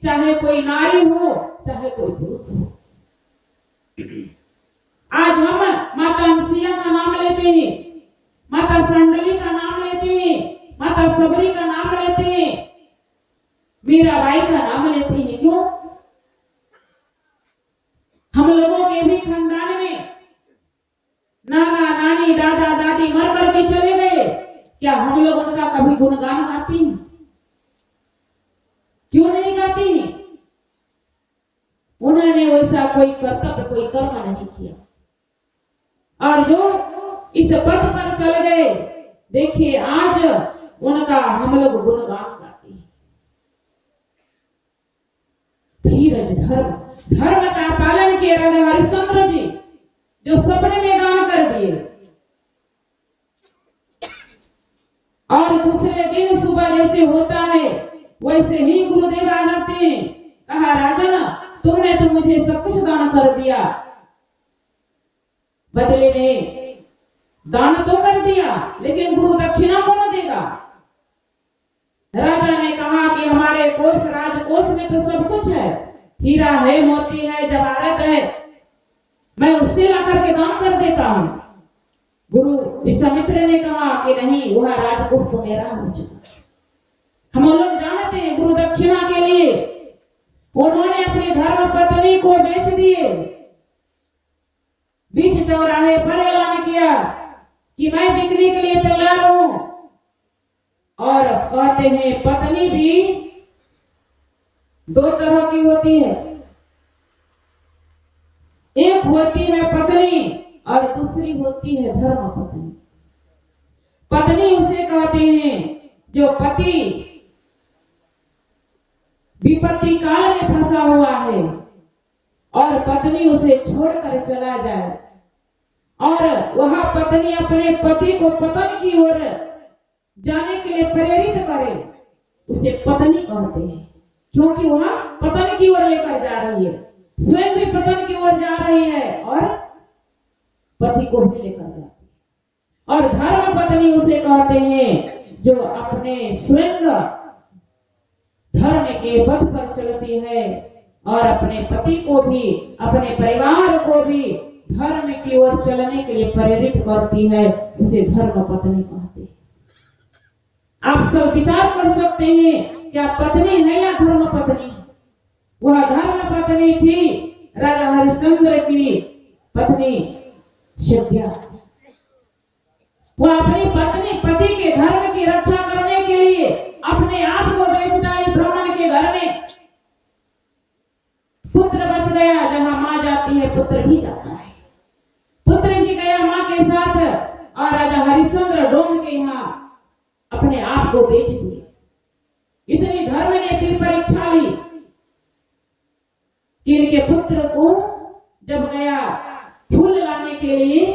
चाहे कोई नारी हो चाहे कोई पुरुष हो। आज हम माता अंसिया का नाम लेते हैं, माता संडली का नाम लेते हैं, माता सबरी का नाम लेते हैं, मीराबाई का नाम लेते हैं। क्यों? हम लोगों के भी खानदान में नाना नानी दादा दादी मर करके चले गए, क्या हम लोग उनका कभी गुणगान गाती हैं? क्यों नहीं गाती हैं? उन्होंने वैसा कोई कर्तव्य कोई कर्म नहीं किया, और जो इस पथ पर चल गए, देखिए आज उनका हम लोग गुणगान गाते हैं। धीरज धर्म, धर्म का पालन किए राजा हरिश्चंद्र जी, जो सपने में दान कर दिए, और दूसरे दिन सुबह जैसे होता है वैसे ही गुरुदेव आ जाते हैं। कहा राजन, तुमने तो मुझे सब कुछ दान कर दिया, बदले में दान तो कर दिया, लेकिन गुरु दक्षिणा कौन देगा? राजा ने कहा कि हमारे कोष राजकोष में तो सब कुछ है, हीरा है, मोती है, जवाहरत है, मैं उससे ला करके दान कर देता हूं। गुरु विश्वामित्र ने कहा कि नहीं, वह राजकोष तो मेरा हो चुका। हम लोग जानते हैं गुरु दक्षिणा के लिए उन्होंने अपनी धर्म पत्नी को बेच दिए, बीच चौराहे पर ऐलान किया कि मैं बिकने के लिए तैयार हूं। और कहते हैं पत्नी भी दो तरह की होती है, एक होती है पत्नी और दूसरी होती है धर्म पत्नी। पत्नी उसे कहते हैं जो पति विपत्ति काल में फंसा हुआ है और पत्नी उसे छोड़कर चला जाए, और वह पत्नी अपने पति को पतन की ओर जाने के लिए प्रेरित करे, उसे पत्नी कहते हैं। क्योंकि वह पतन की ओर लेकर जा रही है, स्वयं भी पतन की ओर जा रही है और पति को भी लेकर जाती है। और धर्म पत्नी उसे कहते हैं जो अपने स्वयं धर्म के पथ पर चलती है और अपने पति को भी, अपने परिवार को भी धर्म की ओर चलने के लिए प्रेरित करती है, उसे धर्म पत्नी कहते हैं। आप सब विचार कर सकते हैं, क्या पत्नी है या धर्म पत्नी? वह धर्म पत्नी थी राजा हरिश्चंद्र की पत्नी शिव्या। वह अपनी पत्नी पति के धर्म की रक्षा करने के लिए अपने आप को बेच डाली ब्राह्मण के घर में। पुत्र बच गया, जहां मां जाती है पुत्र भी जाता है, पुत्र भी गया मां के साथ, और राजा हरिश्चंद्र डोम के यहाँ अपने आप को बेच दिए। इतनी धर्म ने भी परीक्षा ली कि इनके पुत्र को जब गया फूल लाने के लिए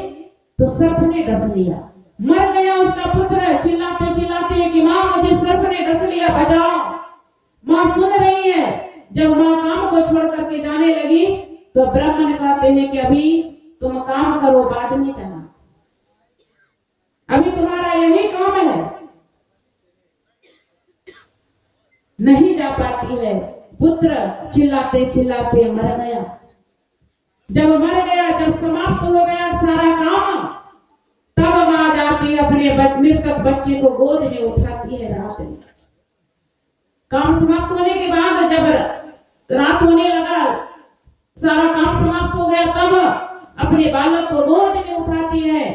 तो सर्प ने डस लिया, मर गया उसका पुत्र। चिल्लाते चिल्लाते कि मां मुझे सर्प ने डस लिया, बचाओ। मां सुन रही है। जब मां काम को छोड़ करके जाने लगी तो ब्राह्मण कहते हैं कि अभी तुम काम करो, बाद में जाना, अभी तुम्हारा यही काम है। नहीं जा पाती है, पुत्र चिल्लाते चिल्लाते मर गया। जब मर गया, जब समाप्त हो गया सारा काम, तब मां जाती अपने मृतक बच्चे को गोद में उठाती है। रात में काम समाप्त होने के बाद जब रात होने लगा, सारा काम समाप्त हो गया, तब अपने बालक को गोद में उठाती है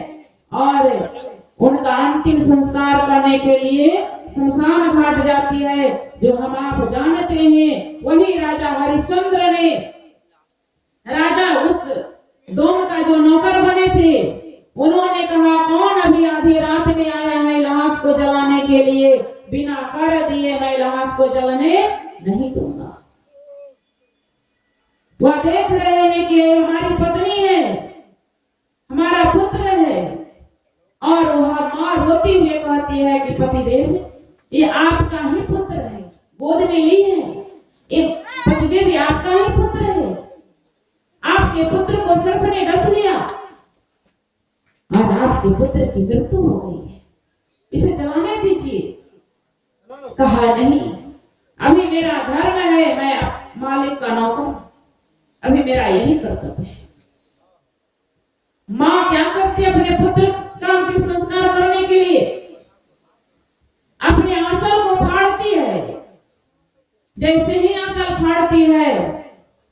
और उनका अंतिम संस्कार करने के लिए शमशान घाट जाती है। जो हम आप जानते हैं, वही राजा हरिश्चंद्र ने, राजा उस डोम का जो नौकर बने थे, उन्होंने कहा कौन अभी आधी रात में आया है लाश को जलाने के लिए? बिना कर दिए मैं लाश को जलने नहीं दूंगा। वह देख रहे हैं कि हमारी पत्नी है, हमारा पुत्र है, और वह मां रोती हुए कहती है कि पतिदेव ये आपका ही पुत्र है, गोद में ली है, एक पतिदेव ये आपका ही पुत्र है, आपके पुत्र को सर्प ने डस लिया और आपके पुत्र की मृत्यु हो गई है, इसे जलाने दीजिए। कहा नहीं, अभी मेरा धर्म है, मैं मालिक का नौकर, अभी मेरा यही कर्तव्य है। माँ क्या करती है अपने पुत्र का अंतिम संस्कार करने के लिए? अपने आंचल को फाड़ती है। जैसे ही आंचल फाड़ती है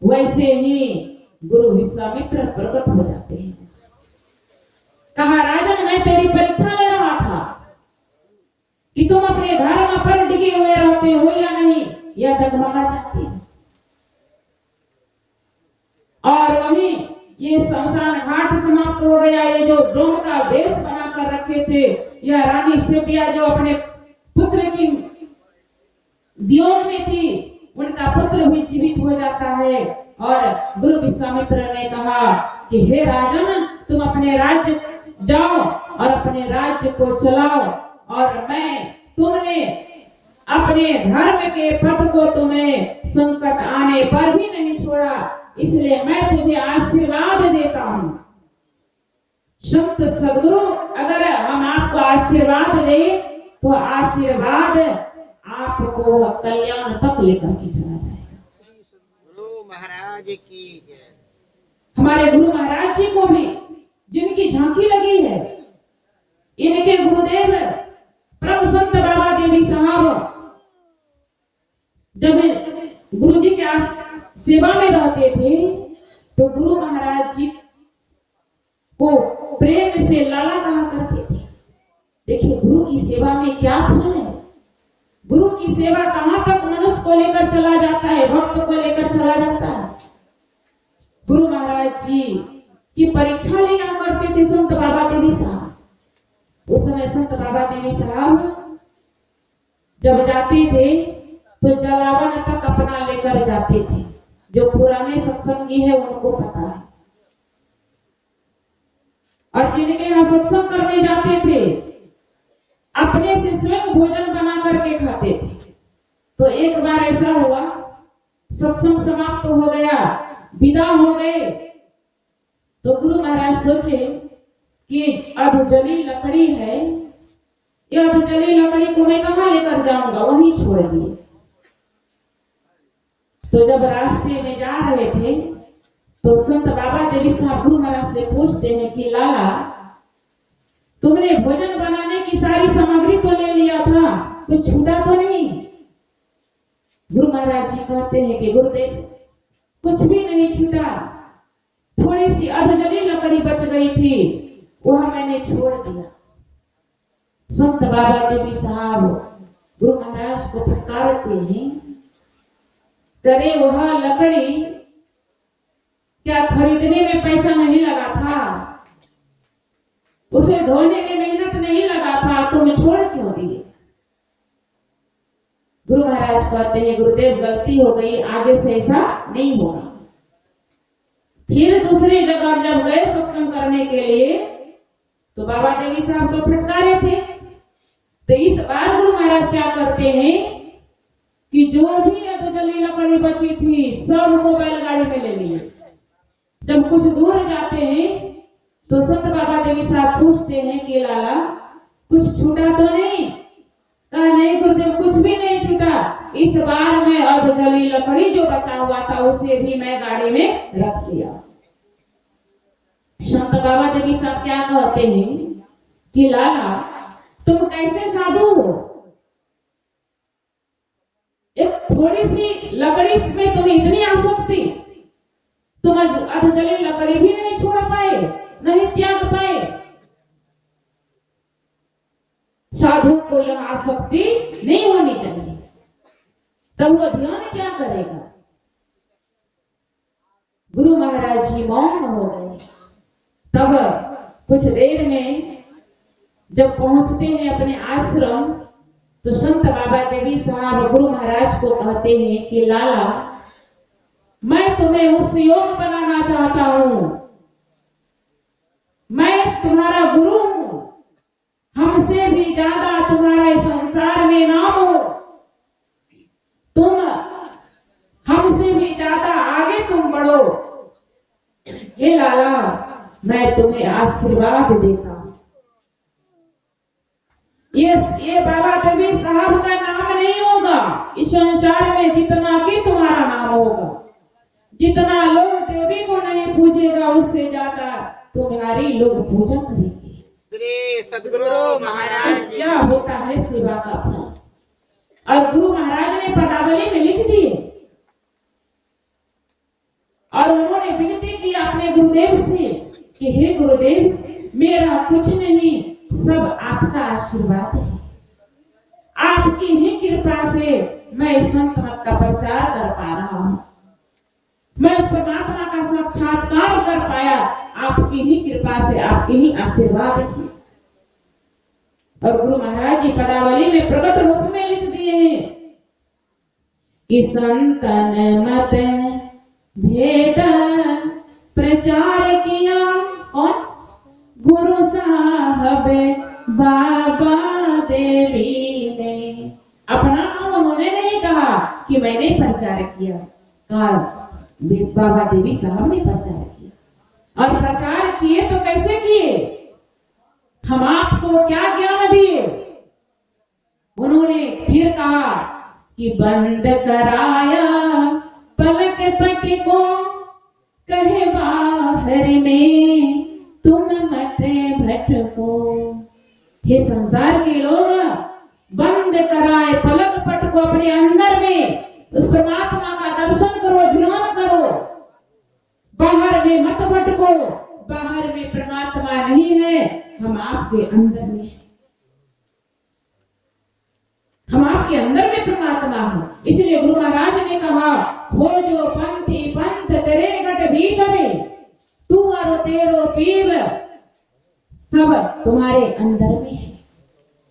वैसे ही गुरु विश्वामित्र प्रकट हो जाते हैं। कहा, राजन, मैं तेरी परीक्षा ले रहा था कि तुम अपने धर्म पर डिगे हुए रहते हो या नहीं, यह डगमगा जाती है। और वहीं ये शमशान घाट समाप्त हो गया। ये जो डोम का वेश बना कर रखे थे, यह रानी सेपिया जो अपने पुत्र की वियोग में थी, उनका पुत्र भी जीवित हो जाता है। और गुरु विश्वामित्र ने कहा कि हे राजन, तुम अपने राज्य जाओ और अपने राज्य को चलाओ, और तुमने अपने धर्म के पथ को तुमने संकट आने पर भी नहीं छोड़ा, इसलिए मैं तुझे आशीर्वाद देता हूं। संत सदगुरु अगर हम आपको आशीर्वाद दे तो आशीर्वाद आपको कल्याण तक लेकर के चला जाएगा। गुरु महाराज की जय। हमारे गुरु महाराज जी को भी जिनकी झांकी लगी है, इनके गुरुदेव परम संत बाबा देवी साहब जब गुरु जी के सेवा में रहते थे तो गुरु महाराज जी को प्रेम से लाला कहा करते थे। देखिए गुरु की सेवा में क्या फल है। गुरु की सेवा कहां तक मनुष्य को लेकर चला जाता है, भक्त को लेकर चला जाता है। गुरु महाराज जी की परीक्षा लिया करते थे संत बाबा देवी साहब। उस समय संत बाबा देवी साहब जब जाते थे तो जलावन तक अपना लेकर जाते थे। जो पुराने सत्संगी है उनको पता है। और जिनके यहाँ सत्संग करने जाते थे अपने से स्वयं भोजन बना करके खाते थे। तो एक बार ऐसा हुआ, सत्संग समाप्त हो गया, विदा हो गए, तो गुरु महाराज सोचे कि अधजली लकड़ी है, यह अधजली लकड़ी को मैं कहां लेकर जाऊंगा, वहीं छोड़ दिए। तो जब रास्ते में जा रहे थे तो संत बाबा देवी साहब गुरु महाराज से पूछते हैं कि लाला, तुमने भोजन बनाने की सारी सामग्री तो ले लिया था, कुछ छूटा तो नहीं? गुरु महाराज जी कहते हैं कि गुरुदेव कुछ भी नहीं छूटा, थोड़ी सी अधजली लकड़ी बच गई थी, वह मैंने छोड़ दिया। संत बाबा देवी साहब गुरु महाराज को फटकारते हैं, करे वह लकड़ी क्या खरीदने में पैसा नहीं लगा था, उसे ढोने में मेहनत नहीं लगा था, तुम छोड़ क्यों दिए? गुरु महाराज कहते हैं गुरुदेव गलती हो गई, आगे से ऐसा नहीं होगा। फिर दूसरी जगह जब गए सत्संग करने के लिए तो बाबा देवी साहब तो फटकारे थे। तो इस बार गुरु महाराज क्या करते हैं कि जो भी अधजली लकड़ी बची थी सब को बैलगाड़ी में ले लिए। जब कुछ दूर जाते हैं तो संत बाबा देवी साहब पूछते हैं कि लाला कुछ छूटा तो नहीं? कहा नहीं गुरुदेव कुछ भी नहीं छूटा, इस बार मैं अधजली लकड़ी जो बचा हुआ था उसे भी मैं गाड़ी में रख लिया। संत बाबा देवी साहब क्या कहते हैं कि लाला तुम कैसे साधु हो, एक थोड़ी सी लकड़ी में तुम्हें इतनी आसक्ति, तुम अधजली लकड़ी भी नहीं छोड़ पाए, नहीं त्याग पाए। साधु को यह आसक्ति नहीं होनी चाहिए, तब वो ध्यान क्या करेगा। गुरु महाराज जी मौन हो गए। तब कुछ देर में जब पहुंचते हैं अपने आश्रम तो संत बाबा देवी साहब गुरु महाराज को कहते हैं कि लाला मैं तुम्हें उस योग बनाना चाहता हूं, मैं तुम्हारा गुरु हूं, हमसे भी ज्यादा तुम्हारा इस संसार में नाम हो, तुम हमसे भी ज्यादा आगे तुम बढ़ो। हे लाला मैं तुम्हें आशीर्वाद देता हूं। ये बाबा देवी साहब का नाम नहीं होगा इस संसार में, जितना कि तुम्हारा नाम होगा। जितना लोग देवी को नहीं पूजेगा उससे ज्यादा तुम्हारी लोग पूजा करेंगे। श्री सद्गुरु महाराज क्या होता है सेवा का फल। और गुरु महाराज ने पदावली में लिख दिए और उन्होंने विनती की अपने गुरुदेव से कि हे गुरुदेव, मेरा कुछ नहीं, सब आपका आशीर्वाद है। आपकी ही कृपा से मैं इस संत मत का प्रचार कर पा रहा हूं, मैं उस परमात्मा का साक्षात्कार कर पाया, आपकी ही कृपा से, आपके ही आशीर्वाद से। और गुरु महाराज जी पदावली में प्रकट रूप में लिख दिए हैं कि संतन मत भेद प्रचार किया कौन? गुरु साहब बाबा देवी ने। अपना नाम उन्होंने नहीं कहा कि मैंने प्रचार किया, कहा बाबा देवी साहब ने प्रचार किया। और प्रचार किए तो कैसे किए? हम आपको क्या ज्ञान दिए? उन्होंने फिर कहा कि बंद कराया पलक पट को, कहे बाहर में तुम मत भटको। हे संसार के लोग, बंद कराए पलक पट को अपने अंदर में, उस परमात्मा का दर्शन करो, ध्यान करो। बाहर में मत भटको, बाहर में परमात्मा नहीं है, हम आपके अंदर में है, हम आपके अंदर में परमात्मा है। इसलिए गुरु महाराज ने कहा, हो जो पंथी पंथ तेरे गढ़ भीतरे, तू और तेरो पीव सब तुम्हारे अंदर में है।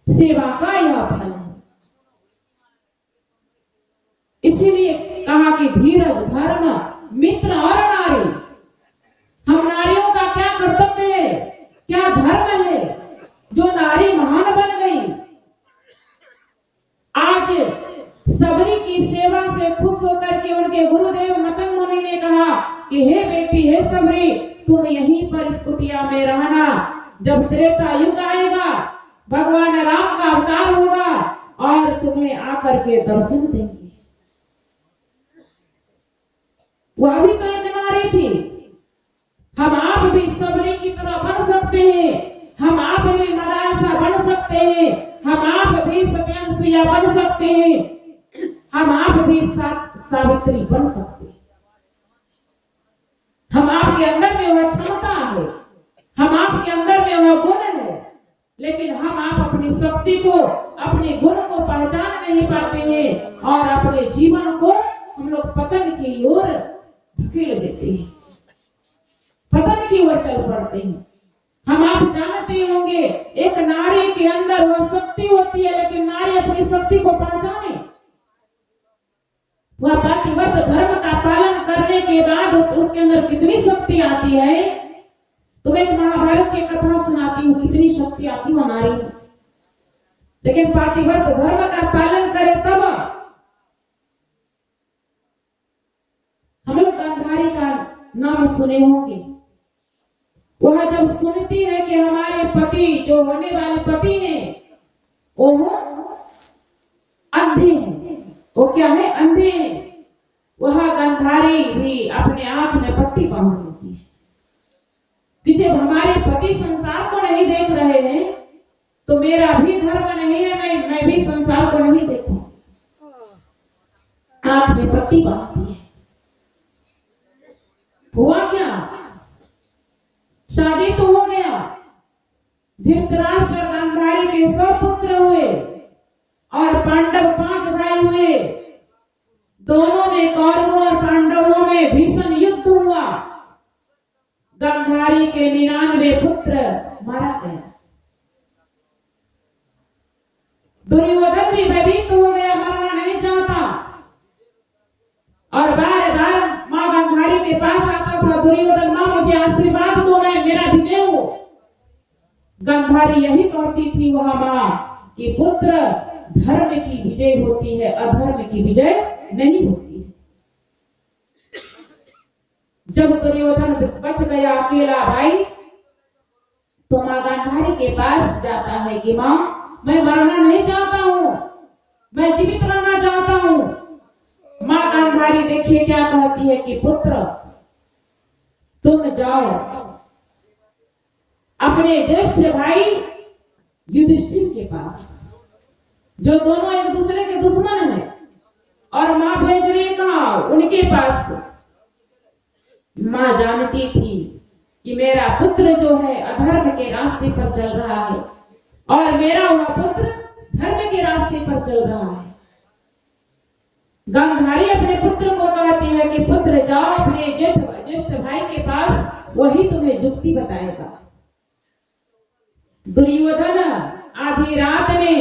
सेवा का यह फल है। इसीलिए कहा कि धीरज, धर्म, मित्र और नारी। हम नारियों का क्या कर्तव्य है, क्या धर्म है? जो नारी महान बन गई, आज सबरी की सेवा से खुश होकर के उनके गुरुदेव मतंग मुनि ने कहा कि हे बेटी, हे सबरी, तुम यहीं पर इस कुटिया में रहना। जब त्रेता युग आएगा, भगवान राम का अवतार होगा और तुम्हें आकर के दर्शन देंगे। वह भी तो एक नारी थी। हम आप भी सबरी की तरह बन सकते हैं, हम आप भी मदालसा बन सकते हैं, हम आप भी सत्यनसिया बन सकते हैं, हम आप भी सावित्री बन सकते हैं। हम आपके अंदर में वह क्षमता है, हम आपके अंदर में वह गुण है, लेकिन हम आप अपनी शक्ति को, अपने गुण को पहचान नहीं पाते हैं और अपने जीवन को हम लोग पतन की ओर धकेल देते हैं, पतन की ओर चल पड़ते हैं। हम आप जानते होंगे, एक नारी के अंदर वह शक्ति होती है, लेकिन नारी अपनी शक्ति को पहचाने, वह पतिव्रत धर्म का पालन करने के बाद उसके अंदर कितनी शक्ति आती है। तुम्हें एक महाभारत की कथा सुनाती हूँ, कितनी शक्ति आती है नारी में। लेकिन पतिव्रत धर्म का पालन करे तब। हम लोग गांधारी का नाम सुने होंगे। वह जब सुनती है कि हमारे पति, जो होने वाले पति हैं, वो अंधे हैं, वो क्या है? अंधे हैं। वह गांधारी भी अपने आंख में पट्टी बांध लेती है कि जब हमारे पति संसार को नहीं देख रहे हैं तो मेरा भी धर्म नहीं है, मैं भी संसार को नहीं देखूं। आंख में पट्टी बांधती है। हुआ क्या? शादी तो हो गया, धृतराष्ट्र और गांधारी के 100 पुत्र हुए और पांडव 5 भाई हुए। दोनों में, कौरवों और पांडवों में भीषण युद्ध हुआ। गांधारी के 99 पुत्र मारा गया। दुर्योधन भी भयभीत हो गया, मरना नहीं चाहता और बार बार मां गांधारी के पास आता था, दुर्योधन मां मुझे आशीर्वाद दो, मैं मेरा विजय हो। गांधारी यही कहती थी वह मां कि पुत्र, धर्म की विजय होती है, अधर्म की विजय नहीं होती है। जब दुर्योधन बच गया अकेला भाई, तो मां गांधारी के पास जाता है कि मां, मैं मरना नहीं चाहता हूँ, मैं जीवित रहना चाहता हूँ। माँ गांधारी देखिए क्या कहती है कि पुत्र तुम जाओ अपने ज्येष्ठ भाई युधिष्ठिर के पास, जो दोनों एक दूसरे के दुश्मन हैं, और माँ भेज रही कहा उनके पास। माँ जानती थी कि मेरा पुत्र जो है अधर्म के रास्ते पर चल रहा है और मेरा वह पुत्र धर्म के रास्ते पर चल रहा है। गांधारी अपने पुत्र को कहती है कि पुत्र जाओ अपने ज्येष्ठ भाई के पास, वही तुम्हें युक्ति बताएगा। दुर्योधन आधी रात में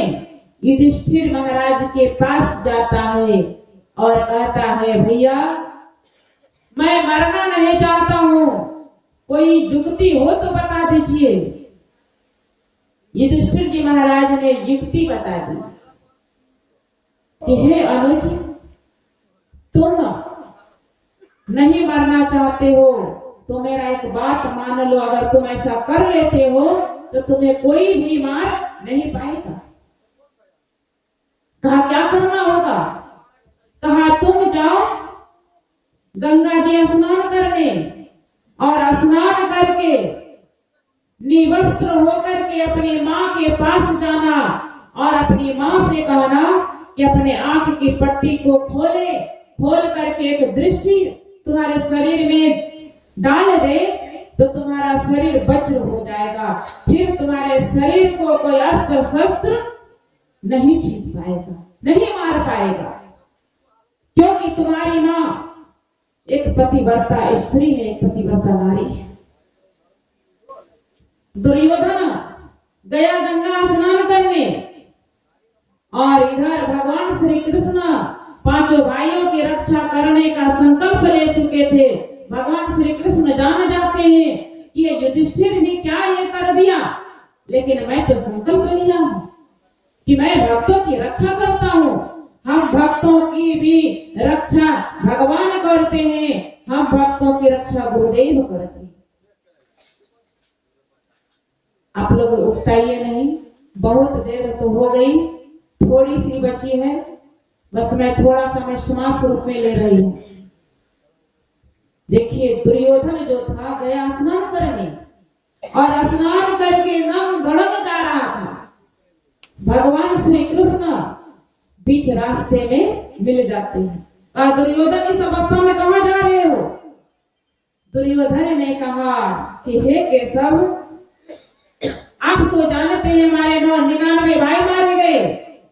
युधिष्ठिर महाराज के पास जाता है और कहता है भैया मैं मरना नहीं चाहता हूँ, कोई युक्ति हो तो बता दीजिए। युधिष्ठिर जी महाराज ने युक्ति बता दी कि हे अनुज, तुम नहीं मरना चाहते हो तो मेरा एक बात मान लो, अगर तुम ऐसा कर लेते हो तो तुम्हें कोई भी मार नहीं पाएगा। कहा क्या करना होगा? कहा तुम जाओ गंगा जी स्नान करने, और स्नान करके निवस्त्र होकर के अपनी माँ के पास जाना और अपनी माँ से कहना कि अपने आंख की पट्टी को खोल करके एक दृष्टि तुम्हारे शरीर में डाल दे तो तुम्हारा शरीर वज्र हो जाएगा, फिर तुम्हारे शरीर को कोई अस्त्र शस्त्र नहीं छीन पाएगा, नहीं मार पाएगा, क्योंकि तुम्हारी माँ एक पतिव्रता स्त्री है, एक पतिव्रता नारी है। दुर्योधन गया गंगा स्नान करने, और इधर भगवान श्री कृष्ण पांचों भाइयों की रक्षा करने का संकल्प ले चुके थे। भगवान श्री कृष्ण जान जाते हैं कि ये युधिष्ठिर भी क्या ये कर दिया, लेकिन मैं तो संकल्प लिया हूं कि मैं भक्तों की रक्षा करता हूं। हम भक्तों की भी रक्षा भगवान करते हैं, हम भक्तों की रक्षा गुरुदेव करते हैं। आप लोग उकताइए नहीं, बहुत देर तो हो गई, थोड़ी सी बची है, बस मैं थोड़ा सा मैं श्वास रूप में ले रही हूं। देखिए दुर्योधन जो था गया स्नान करने, और स्नान करके नंग धड़ंग जा रहा था। भगवान श्री कृष्ण बीच रास्ते में मिल जाते हैं। दुर्योधन इस अवस्था में कहां जा रहे हो? दुर्योधन ने कहा कि हे केशव, आप तो जानते हैं हमारे 99 भाई मारे गए,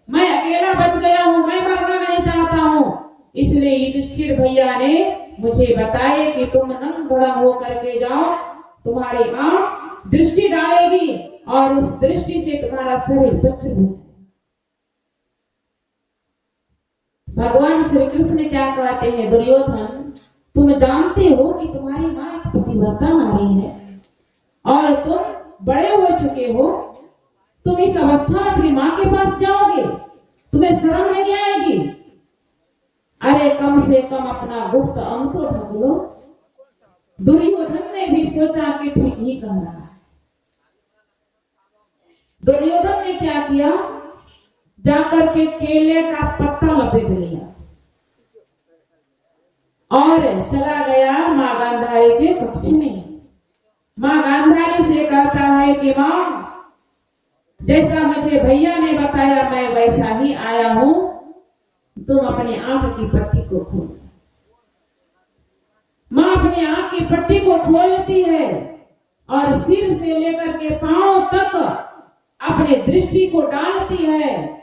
मैं अकेला बच गया हूं, मैं मरना नहीं चाहता हूं, इसलिए युधिष्ठिर भैया ने मुझे बताए कि तुम नंग धड़ंग होकर के जाओ, तुम्हारी माँ दृष्टि डालेगी और उस दृष्टि से तुम्हारा शरीर वज्र हो जाए। भगवान श्री कृष्ण क्या कहते हैं? दुर्योधन, तुम जानते हो कि तुम्हारी माँ एक पतिव्रता नारी है और तुम बड़े हो चुके हो, तुम इस अवस्था में अपनी माँ के पास जाओगे, तुम्हें शर्म नहीं आएगी? अरे कम से कम अपना गुप्त अंग तो ढक लो। दुर्योधन ने भी सोचा कि ठीक ही कह रहा है। दुर्योधन ने क्या किया? जाकर के केले का पत्ता लपेट लिया और चला गया माँ गांधारी के कक्ष में। माँ गांधारी से कहता है कि माँ, जैसा मुझे भैया ने बताया मैं वैसा ही आया हूं, तुम अपने आंख की पट्टी को खोल। माँ अपनी आंख की पट्टी को खोलती है और सिर से लेकर के पांव तक अपने दृष्टि को डालती है,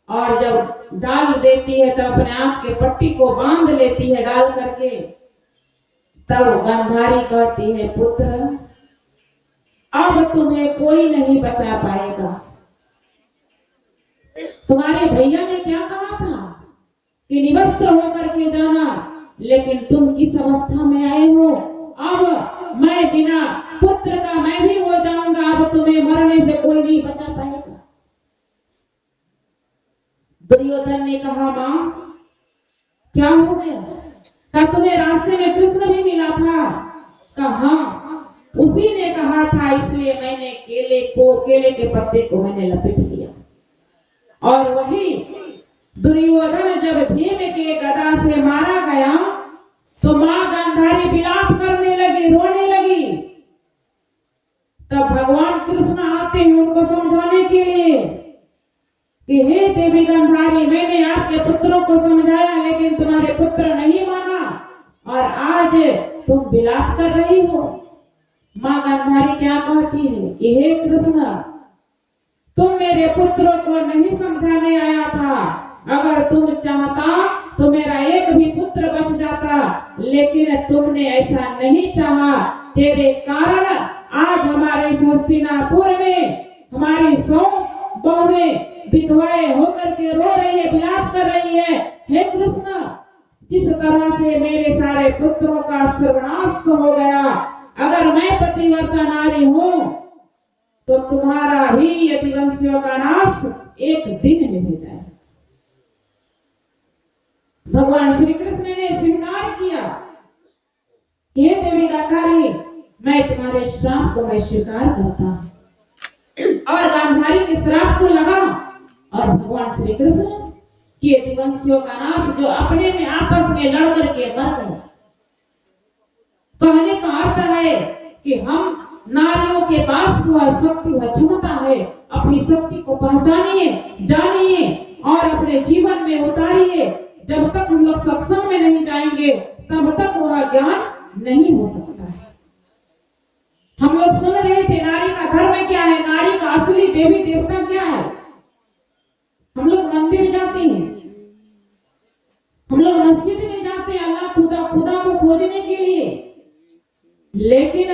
और जब डाल देती है तब अपने आंख के पट्टी को बांध लेती है डाल करके। तब गांधारी कहती है, पुत्र अब तुम्हें कोई नहीं बचा पाएगा। तुम्हारे भैया ने क्या कहा था कि निवस्त्र होकर के जाना, लेकिन तुम किस अवस्था में आए हो? अब मैं बिना पुत्र का मैं भी हो जाऊंगा, अब तुम्हें मरने से कोई नहीं बचा पाएगा। दुर्योधन ने कहा, मां क्या हो गया? क्या तुम्हें रास्ते में कृष्ण भी मिला था? कहा उसी ने कहा था, इसलिए मैंने केले के पत्ते को मैंने लपेट लिया। और वही दुर्योधन जब भीम के गदा से मारा गया तो मां गांधारी विलाप करने लगी, रोने लगी। तब भगवान कृष्ण आते हैं उनको समझाने के लिए कि हे देवी गांधारी, मैंने आपके पुत्रों को समझाया लेकिन तुम्हारे पुत्र नहीं माना और आज तुम विलाप कर रही हो। मां गांधारी क्या कहती है कि हे कृष्ण, तुम मेरे पुत्रों को नहीं समझाने आया था, अगर तुम चाहता तो मेरा एक भी पुत्र बच जाता, लेकिन तुमने ऐसा नहीं चाहा। तेरे कारण आज हमारे इस हस्तिनापुर में हमारी 100 बहुएं विधवाएं होकर के रो रही है, विलाप कर रही है। हे कृष्ण, जिस तरह से मेरे सारे पुत्रों का सर्वनाश हो गया, अगर मैं पतिव्रता नारी हूं तो तुम्हारा भी यतिवंशियों का नाश एक दिन में हो जाए। भगवान श्री कृष्ण ने स्वीकार किया, हे देवी गांधारी, मैं तुम्हारे श्राप को मैं स्वीकार करता हूं। और गांधारी के श्राप को लगा और भगवान श्री कृष्ण के यतिवंशियों का नाश जो अपने में आपस में लड़ करके मर गए। कहने का अर्थ है कि हम नारियों के पास वह शक्ति, वह क्षमता है, अपनी शक्ति को पहचानिए, जानिए और अपने जीवन में उतारिए। जब तक हम लोग सत्संग में नहीं जाएंगे तब तक वह ज्ञान नहीं हो सकता है। हम लोग सुन रहे थे नारी का धर्म क्या है, नारी का असली देवी देवता क्या है। हम लोग मंदिर जाते हैं, हम लोग मस्जिद में जाते हैं अल्लाह खुदा को खोजने के लिए, लेकिन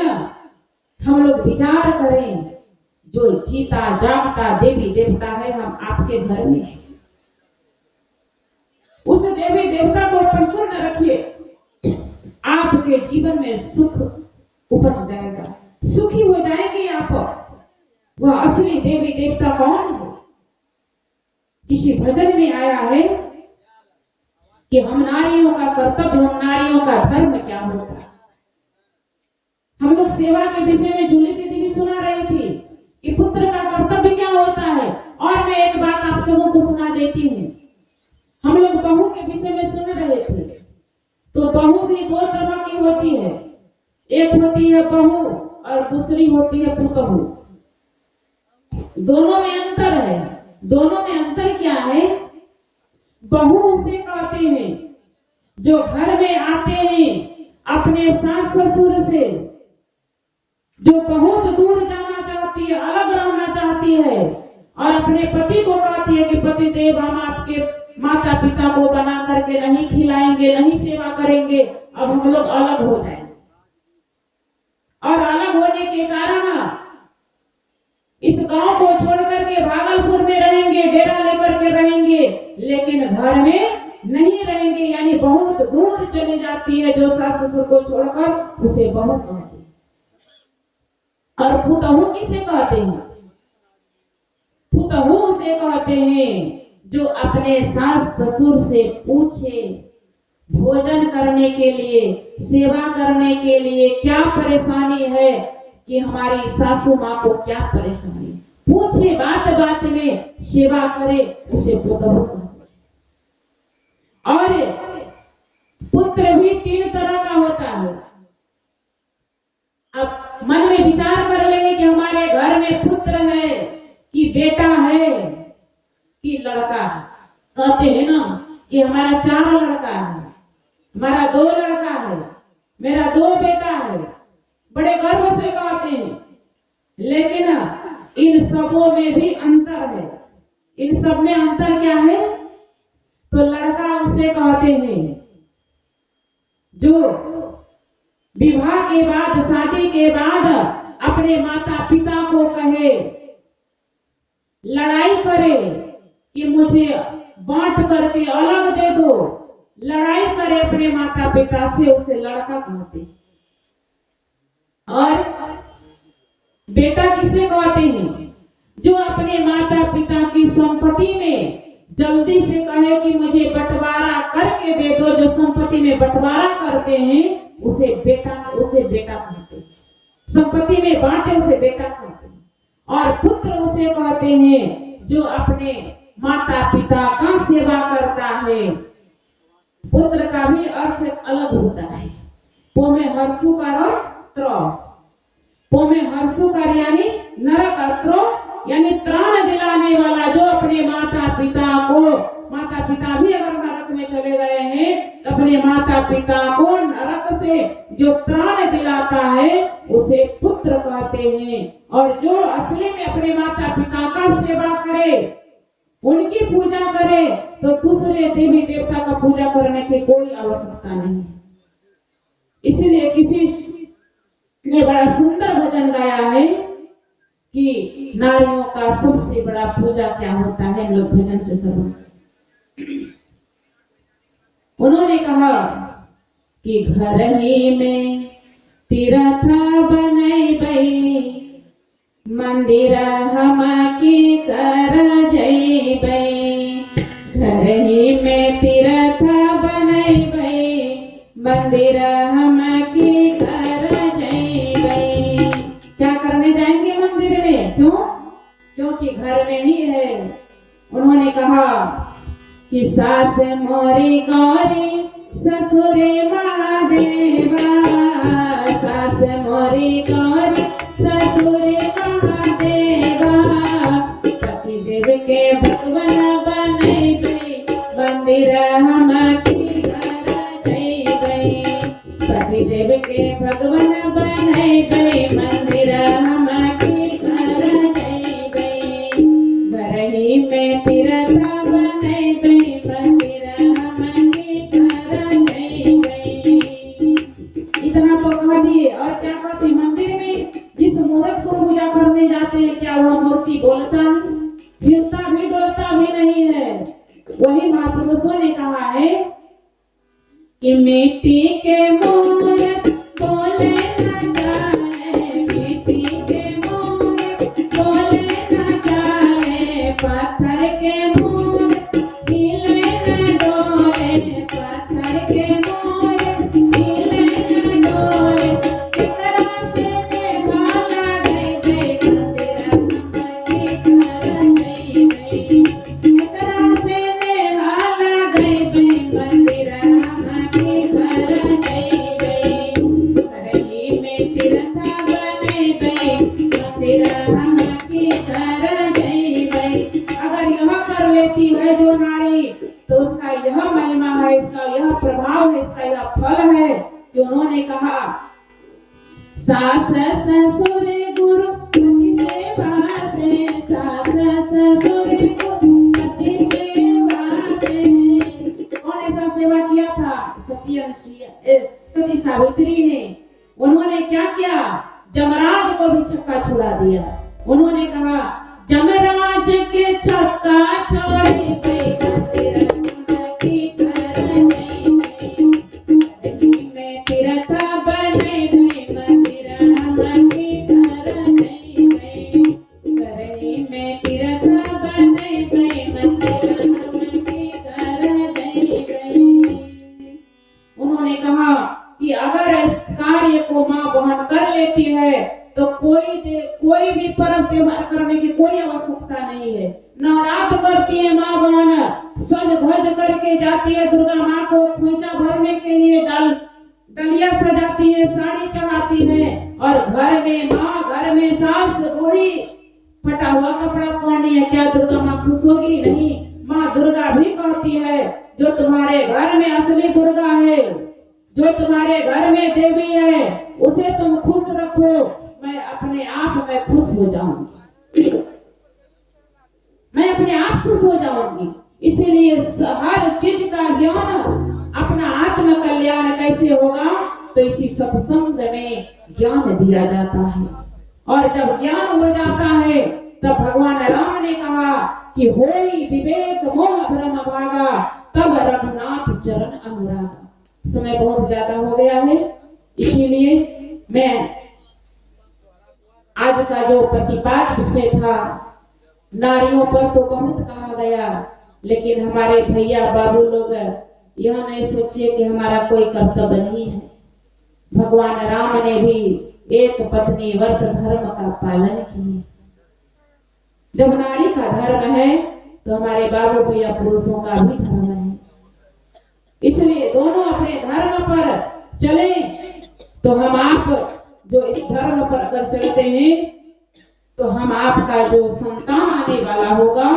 हम लोग विचार करें जो जीता जागता देवी देवता है हम आपके घर में है, उस देवी देवता को प्रसन्न रखिए, आपके जीवन में सुख उपज जाएगा, सुखी हो जाएंगे आप। वह असली देवी देवता कौन है? किसी भजन में आया है कि हम नारियों का कर्तव्य, हम नारियों का धर्म क्या होता है। हम लोग सेवा के विषय में जूली दीदी भी सुना रही थी कि पुत्र का कर्तव्य क्या होता है। और मैं एक बात आप सबों को सुना देती हूँ। हम लोग बहू के विषय में सुन रहे थे, तो बहू भी 2 तरह की होती है, एक होती है बहू और दूसरी होती है पुतहू। दोनों में अंतर है। दोनों में अंतर क्या है? बहू उसे कहते हैं जो घर में आते हैं अपने सास ससुर से, जो बहुत दूर जाना चाहती है, अलग रहना चाहती है और अपने पति को कहती है कि पति देव, हम आपके माता पिता को बना करके नहीं खिलाएंगे, नहीं सेवा करेंगे, अब हम लोग अलग हो जाएंगे। और अलग होने के कारण इस गांव को छोड़ करके भागलपुर में रहेंगे, डेरा लेकर के रहेंगे, लेकिन घर में नहीं रहेंगे, यानी बहुत दूर चली जाती है। जो सास ससुर को छोड़कर उसे बहू कहते हैं। और पुतहू किसे कहते हैं? पुतहू उसे कहते हैं जो अपने सास ससुर से पूछे भोजन करने के लिए, सेवा करने के लिए क्या परेशानी है, कि हमारी सासू माँ को क्या परेशानी है, पूछे, बात बात में सेवा करे, उसे पुतहू कहते हैं। और पुत्र भी 3 तरह का होता है। अब मन में विचार कर लेंगे कि हमारे घर में पुत्र है कि बेटा है कि लड़का है। कहते हैं ना कि हमारा 4 लड़का है, हमारा 2 लड़का है, मेरा 2 बेटा है, बड़े गर्व से कहते हैं। लेकिन इन सबों में भी अंतर है। इन सब में अंतर क्या है? तो लड़का उसे कहते हैं जो विवाह के बाद, शादी के बाद अपने माता पिता को कहे, लड़ाई करे कि मुझे बांट करके अलग दे दो, लड़ाई करे अपने माता पिता से, उसे लड़का कहते। और बेटा किसे कहते हैं? जो अपने माता पिता की संपत्ति में जल्दी से कहे कि मुझे बंटवारा करके दे दो, जो संपत्ति में बंटवारा करते हैं उसे बेटा कहते हैं। संपत्ति में बांटे उसे बेटा कहते हैं। और पुत्र उसे कहते हैं जो अपने माता पिता का सेवा करता है। पुत्र का भी अर्थ अलग होता है। पो में हर्षुकार और त्र। पो में हर्षुकार यानी नरक और त्र यानी त्राण दिलाने वाला, जो अपने माता पिता को, माता पिता भी अगर नरक में चले गए हैं तो अपने माता पिता को नरक से जो त्राण दिलाता है उसे पुत्र कहते हैं। और जो असली में अपने माता पिता का सेवा करे, उनकी पूजा करे, तो दूसरे देवी देवता का पूजा करने की कोई आवश्यकता नहीं। इसीलिए किसी ने बड़ा सुंदर भजन गाया है कि नारियों का सबसे बड़ा पूजा क्या होता है। हम लोग भजन से सब उन्होंने कहा कि घर ही में तीर्थ बनैबै, मंदिर हम की कर जैबै। घर ही में तीर्थ बनैबै, मंदिर हम की कर जैबै। क्या करने जाएंगे मंदिर में? क्यों? क्योंकि घर में ही है। उन्होंने कहा कि सास मोरी गौरी ससुरे महादेवा, सास मोरी गौरी ससुरे महादेवा। पति देव के भगवान बनैबै, मंदिर हम की घर जैबै। पति देव के भगवान बनैबै, मंदिर हम की घर जैबै। घर ही में तीर्थ बनैबै, मंदिर हम की घर जैबै। इतना तो कह दिए। और क्या कहते? मंदिर में जिस मूर्त को पूजा करने जाते हैं, क्या वह मूर्ति बोलता है? हिलता भी डोलता भी नहीं है। वही महापुरुषों ने कहा है कि मिट्टी के मूर्त बोले न जाने, मिट्टी के मूर्त बोले न जाने। पत्थर के मूर्त हिले न डोले, पत्थर के मूर्त हिले न डोले। एकरा से नेहा लागैबै, मंदिर हम की घर जैबै। एकरा से नेहा लागैबै, मंदिर हम की घर जैबै। घर ही में तीर्थ बनैबै, मंदिर हम की घर जैबै। अगर यह कर लेती है जो नारी, तो उसका यह महिमा है, इसका यह प्रभाव है, इसका यह फल है कि उन्होंने कहा सास ससुर गुरु पति सेवा से, सास ससुर गुरु पति सेवा से। कौन ऐसा सेवा किया था? सती सावित्री ने। उन्होंने क्या किया? जमराज को भी छक्का छुड़ा दिया। उन्होंने कहा जमराज के छक्का छोड़े, मंदिर हम की घर जैबै। में तीर्थ बनैबै, मंदिर हम की घर जैबै। घर में तीर्थ बनैबै, मंदिर हम की घर जैबै। उन्होंने कहा कि अगर इस कार्य को माँ बहन कर लेती है तो कोई भी पर्व त्योहार करने की कोई आवश्यकता नहीं है। नवरात्र करती है माँ बहन, सज धज करके जाती है दुर्गा माँ को खोइचा भरने के लिए, डलिया सजाती है, साड़ी चढ़ाती है। और घर में माँ, घर में सास बूढ़ी फटा हुआ कपड़ा पहनी है, क्या दुर्गा माँ खुश होगी? नहीं। माँ दुर्गा भी कहती है जो तुम्हारे घर में असली दुर्गा है, जो तुम्हारे घर में देवी है, उसे तुम खुश रखो, मैं अपने आप में खुश हो जाऊंगी, मैं अपने आप खुश हो जाऊंगी। इसीलिए हर चीज का ज्ञान, अपना आत्म कल्याण कैसे होगा, तो इसी सत्संग में ज्ञान दिया जाता है। और जब ज्ञान हो जाता है तब भगवान राम ने कहा कि होई विवेक मोह भ्रम भागा, तब रघुनाथ चरण अनुरागा। समय बहुत ज्यादा हो गया है, इसीलिए मैं आज का जो प्रतिपाद विषय था, नारियों पर तो बहुत कहा गया, लेकिन हमारे भैया बाबू लोग यह नहीं सोचिए कि हमारा कोई कर्तव्य नहीं है। भगवान राम ने भी एक पत्नी व्रत धर्म का पालन किया। जब नारी का धर्म है तो हमारे बाबू भैया पुरुषों का भी धर्म है। इसलिए दोनों अपने धर्म पर चले। तो हम आप जो इस धर्म पर अगर चलते हैं तो हम आपका जो संतान आने वाला होगा,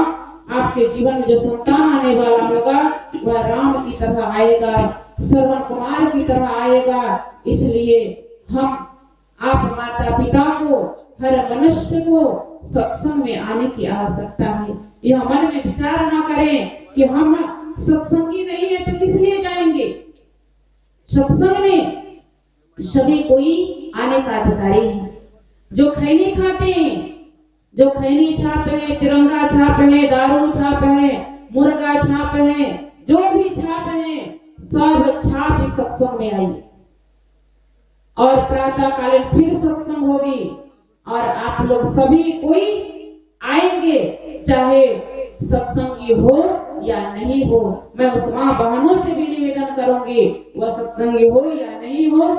आपके जीवन में जो संतान आने वाला होगा वह राम की तरह आएगा, श्रवण कुमार की तरह आएगा। इसलिए हम आप माता पिता को, हर मनुष्य को सत्संग में आने की आवश्यकता है। यह मन में विचार ना करें कि हम सत्संगी नहीं है तो किस लिए जाएंगे। सत्संग में सभी कोई आने का अधिकारी है। जो खैनी खाते हैं, जो खैनी छाप है, तिरंगा छाप है, दारू छाप है, मुर्गा छाप है, जो भी छाप है, सब छाप इस सत्संग में आई। और प्रातः कालीन फिर सत्संग होगी और आप लोग सभी कोई आएंगे, चाहे सत्संगी हो या नहीं हो। मैं उस माँ बहनों से भी निवेदन करूंगी, वह सत्संगी हो या नहीं हो,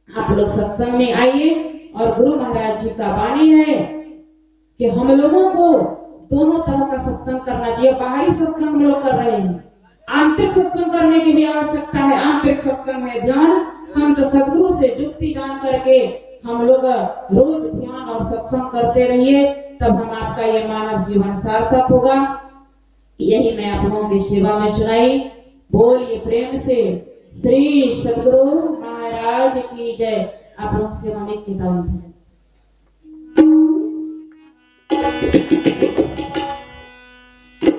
आप लोग सत्संग में आइए। और गुरु महाराज जी का वाणी है कि हम लोगों को दोनों तरह का सत्संग करना चाहिए। बाहरी सत्संग हम लोग कर रहे हैं, आंतरिक सत्संग करने की भी आवश्यकता है। आंतरिक सत्संग में ध्यान, संत सदगुरु से जुक्ति जान करके हम लोग रोज ध्यान और सत्संग करते रहिए, तब हम आपका ये मानव जीवन सार्थक होगा। यही मैं आप लोगों की सेवा में सुनाई। बोलिए प्रेम से श्री सदगुरु महाराज की जय। आप लोग सेवा में चेतावनी है।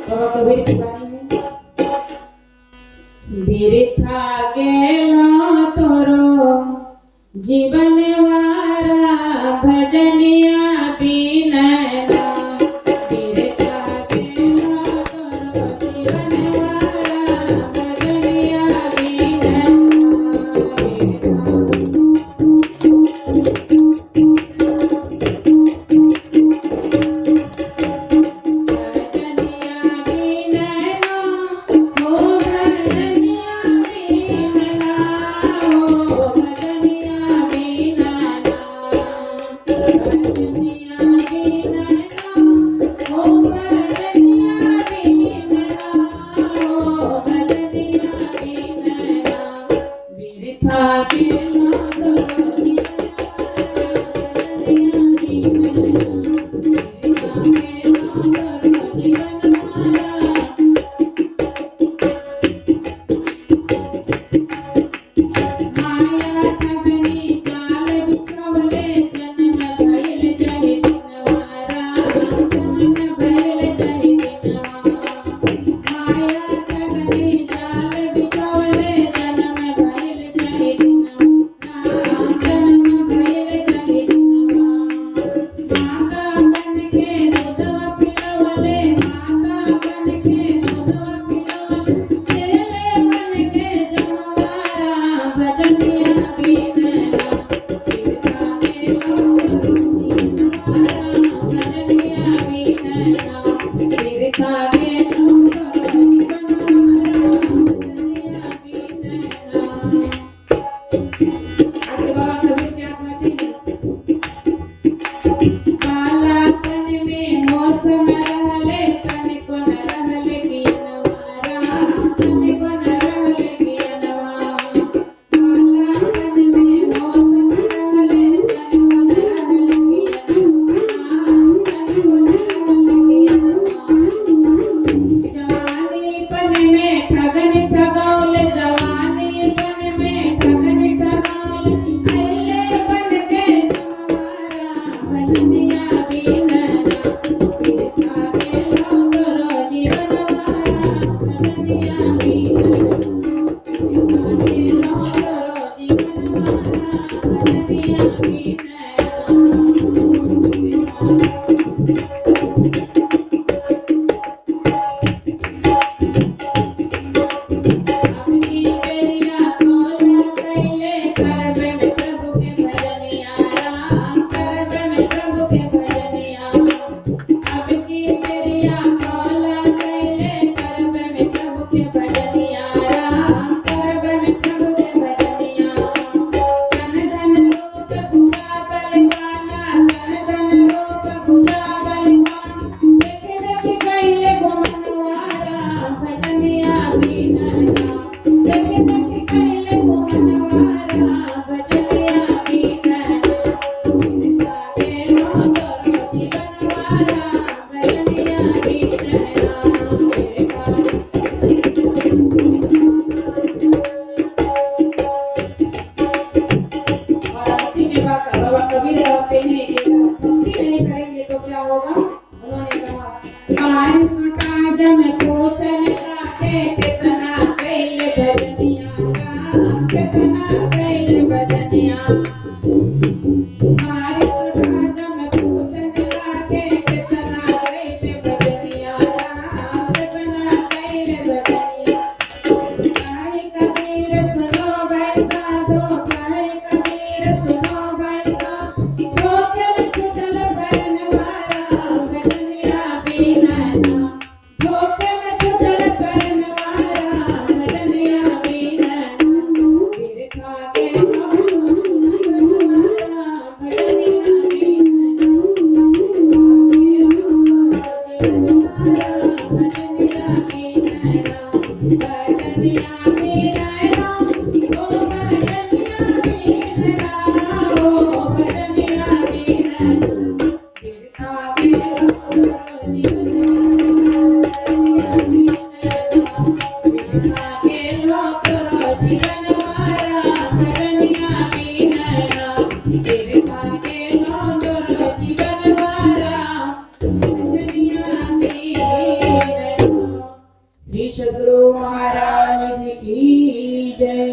बाबा कबीर की वाणी है, बिरथा गेला तोरो जीवन वारा भजनिया बिना। करते हैं कि भक्ति नहीं करेंगे तो क्या होगा। उन्होंने कहा मार सुटा जम पूछन लागे कितना कैले भजनिया राम कितना कैले भजनिया मार सुटा जम पूछन लागे कितना कैले भजनिया राम कितना कैले भजनिया काहे कबीर सुनो भाई साधो काहे कबीर सुनो भाई साधो धोखे में छुटल परनवारा भजनिया बिना ना धोखे में छुटल परनवारा भजनिया बिना फिर खागे भजनिया श्री सद्गुरु महाराज की जय।